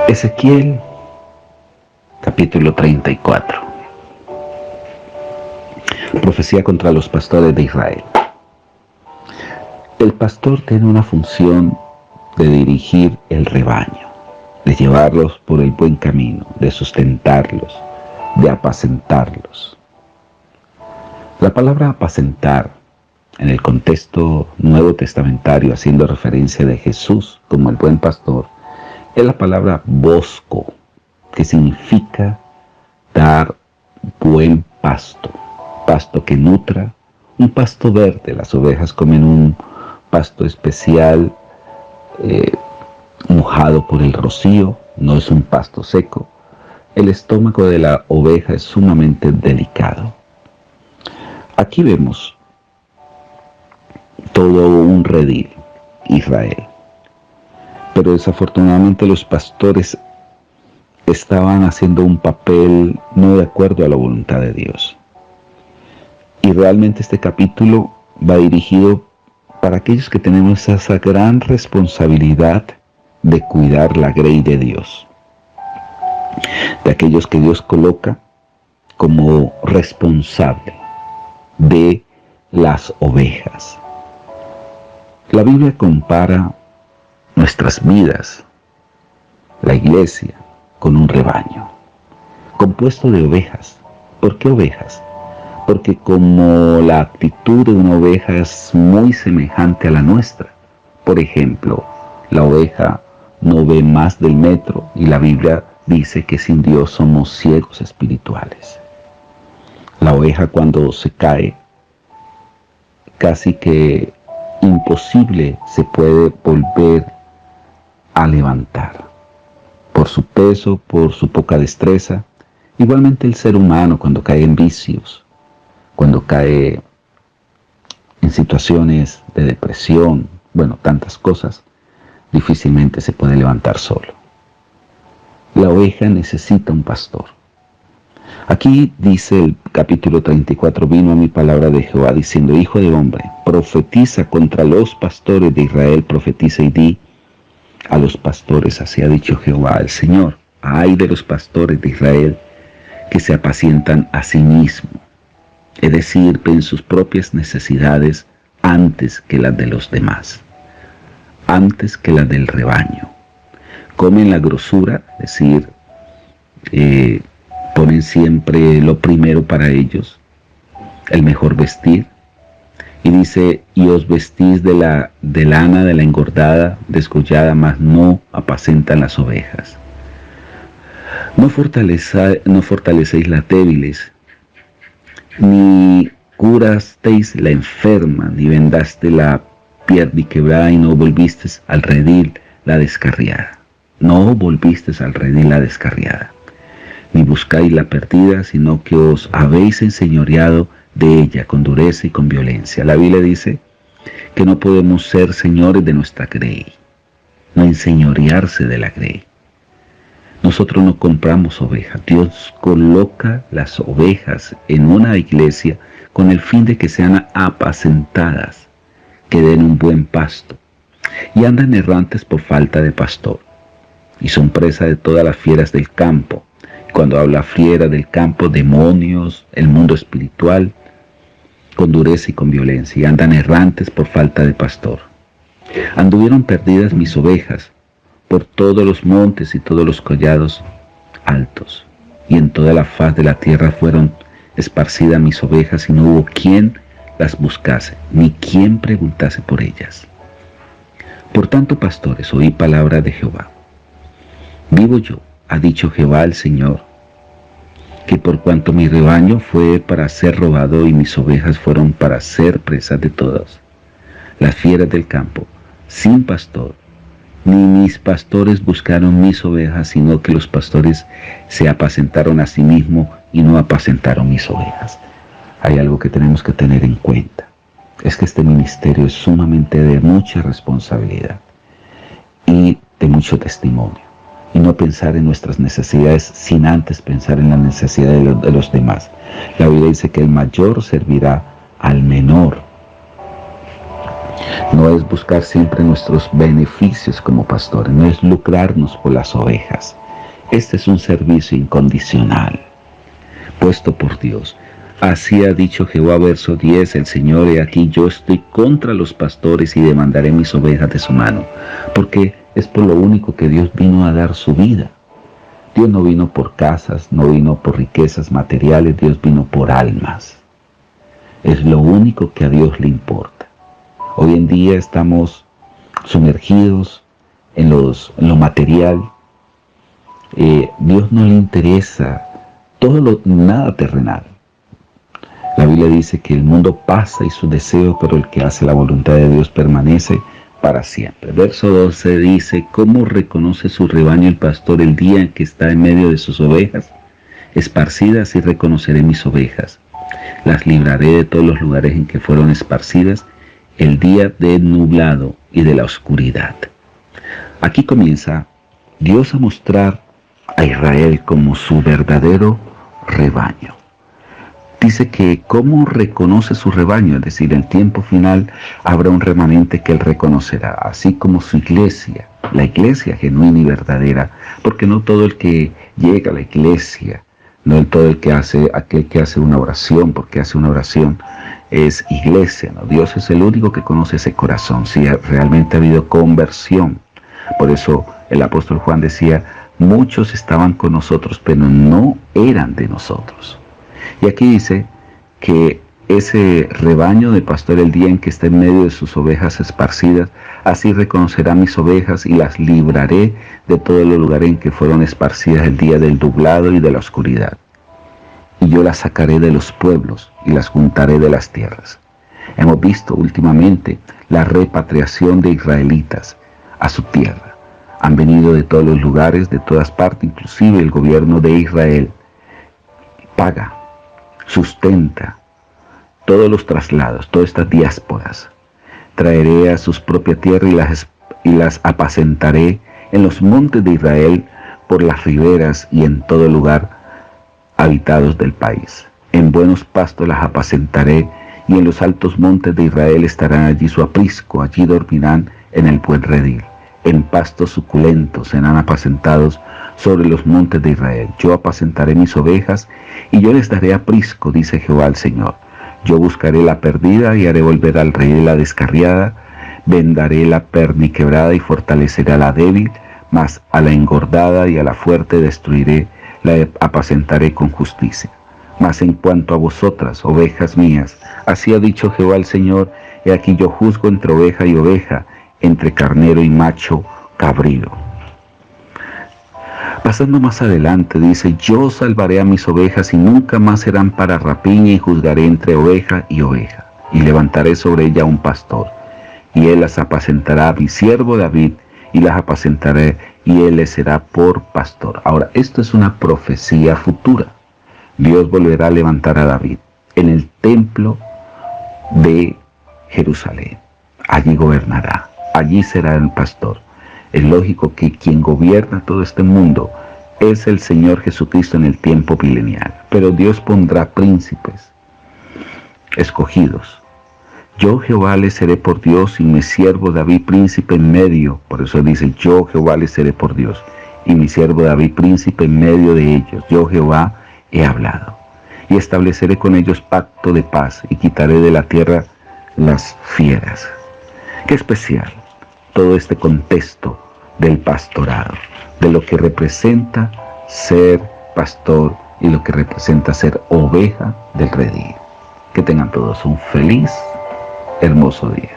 Ezequiel, capítulo 34. Profecía contra los pastores de Israel. El pastor tiene una función de dirigir el rebaño, de llevarlos por el buen camino, de sustentarlos, de apacentarlos. La palabra apacentar, en el contexto nuevo testamentario, haciendo referencia de Jesús como el buen pastor, es la palabra bosco, que significa dar buen pasto, pasto que nutra, un pasto verde. Las ovejas comen un pasto especial, mojado por el rocío, no es un pasto seco. El estómago de la oveja es sumamente delicado. Aquí vemos todo un redil, Israel. Pero desafortunadamente los pastores estaban haciendo un papel no de acuerdo a la voluntad de Dios. Y realmente este capítulo va dirigido para aquellos que tenemos esa gran responsabilidad de cuidar la grey de Dios, de aquellos que Dios coloca como responsable de las ovejas. La Biblia compara nuestras vidas, la iglesia, con un rebaño compuesto de ovejas. ¿Por qué ovejas? Porque como la actitud de una oveja es muy semejante a la nuestra. Por ejemplo, la oveja no ve más del metro y la Biblia dice que sin Dios somos ciegos espirituales. La oveja cuando se cae, casi que imposible se puede volver a levantar por su peso, por su poca destreza. Igualmente el ser humano cuando cae en vicios, cuando cae en situaciones de depresión, tantas cosas, difícilmente se puede levantar solo. La oveja necesita un pastor. Aquí dice el capítulo 34, vino a mi palabra de Jehová diciendo, hijo de hombre, profetiza contra los pastores de Israel, profetiza y di a los pastores, así ha dicho Jehová el Señor, ay de los pastores de Israel que se apacientan a sí mismos, es decir, ven sus propias necesidades antes que las de los demás, antes que las del rebaño. Comen la grosura, es decir, ponen siempre lo primero para ellos, el mejor vestir. Y dice, y os vestís de lana de la engordada, descollada, mas no apacentan las ovejas. No fortalecéis las débiles, ni curasteis la enferma, ni vendaste la pierna quebrada, y no volvisteis al redil la descarriada. No volvisteis al redil la descarriada, ni buscáis la perdida, sino que os habéis enseñoreado de ella con dureza y con violencia. La Biblia dice que no podemos ser señores de nuestra grey, no enseñorearse de la grey. Nosotros no compramos ovejas. Dios coloca las ovejas en una iglesia con el fin de que sean apacentadas, que den un buen pasto. Y andan errantes por falta de pastor. Y son presa de todas las fieras del campo. Cuando habla fiera del campo, demonios, el mundo espiritual, con dureza y con violencia. Y andan errantes por falta de pastor. Anduvieron perdidas mis ovejas por todos los montes y todos los collados altos, y en toda la faz de la tierra fueron esparcidas mis ovejas, y no hubo quien las buscase, ni quien preguntase por ellas. Por tanto, pastores, oí palabra de Jehová. Vivo yo, ha dicho Jehová el Señor, que por cuanto mi rebaño fue para ser robado y mis ovejas fueron para ser presas de todas las fieras del campo, sin pastor, ni mis pastores buscaron mis ovejas, sino que los pastores se apacentaron a sí mismos y no apacentaron mis ovejas. Hay algo que tenemos que tener en cuenta. Es que este ministerio es sumamente de mucha responsabilidad y de mucho testimonio. Y no pensar en nuestras necesidades sin antes pensar en las necesidades de los demás. La Biblia dice que el mayor servirá al menor. No No es buscar siempre nuestros beneficios como pastores, no es lucrarnos por las ovejas. Este es un servicio incondicional, puesto por Dios. Así ha dicho Jehová, verso 10, el Señor, he aquí yo estoy contra los pastores y demandaré mis ovejas de su mano, porque es por lo único que Dios vino a dar su vida. Dios no vino por casas, no vino por riquezas materiales, Dios vino por almas. Es lo único que a Dios le importa. Hoy en día estamos sumergidos en lo material. Dios no le interesa nada terrenal. La Biblia dice que el mundo pasa y sus deseos, pero el que hace la voluntad de Dios permanece para siempre. Verso 12 dice, ¿cómo reconoce su rebaño el pastor el día en que está en medio de sus ovejas? Esparcidas y reconoceré mis ovejas. Las libraré de todos los lugares en que fueron esparcidas, el día del nublado y de la oscuridad. Aquí comienza Dios a mostrar a Israel como su verdadero rebaño. Dice que cómo reconoce su rebaño, es decir, en el tiempo final habrá un remanente que él reconocerá, así como su iglesia, la iglesia genuina y verdadera, porque no todo el que llega a la iglesia, no todo aquel que hace una oración, porque hace una oración, es iglesia, ¿no? Dios es el único que conoce ese corazón, si realmente ha habido conversión. Por eso el apóstol Juan decía, muchos estaban con nosotros, pero no eran de nosotros. Y aquí dice que ese rebaño de pastor el día en que esté en medio de sus ovejas esparcidas, así reconocerá mis ovejas y las libraré de todos los lugares en que fueron esparcidas el día del nublado y de la oscuridad. Y yo las sacaré de los pueblos y las juntaré de las tierras. Hemos visto últimamente la repatriación de israelitas a su tierra. Han venido de todos los lugares, de todas partes, inclusive el gobierno de Israel paga, sustenta todos los traslados, todas estas diásporas. Traeré a sus propia tierra y las apacentaré en los montes de Israel, por las riberas y en todo lugar habitados del país. En buenos pastos las apacentaré, y en los altos montes de Israel estarán allí su aprisco, allí dormirán en el buen redil. En pastos suculentos serán apacentados sobre los montes de Israel. Yo apacentaré mis ovejas, y yo les daré aprisco, dice Jehová el Señor. Yo buscaré la perdida, y haré volver al rey la descarriada. Vendaré la perniquebrada, y fortaleceré a la débil, mas a la engordada y a la fuerte destruiré, la apacentaré con justicia. Mas en cuanto a vosotras, ovejas mías, así ha dicho Jehová el Señor, he aquí yo juzgo entre oveja y oveja, entre carnero y macho cabrío. Pasando más adelante dice, yo salvaré a mis ovejas y nunca más serán para rapiña, y juzgaré entre oveja y oveja, y levantaré sobre ella un pastor, y él las apacentará a mi siervo David, y las apacentaré, y él les será por pastor. Ahora, esto es una profecía futura. Dios volverá a levantar a David en el templo de Jerusalén. Allí gobernará, allí será el pastor. Es lógico que quien gobierna todo este mundo es el Señor Jesucristo en el tiempo milenial. Pero Dios pondrá príncipes escogidos. Yo Jehová les seré por Dios, y mi siervo David príncipe en medio. Por eso dice, yo Jehová les seré por Dios, y mi siervo David príncipe en medio de ellos. Yo Jehová he hablado. Y estableceré con ellos pacto de paz, y quitaré de la tierra las fieras. Qué especial todo este contexto del pastorado, de lo que representa ser pastor y lo que representa ser oveja del redil. Que tengan todos un feliz, hermoso día.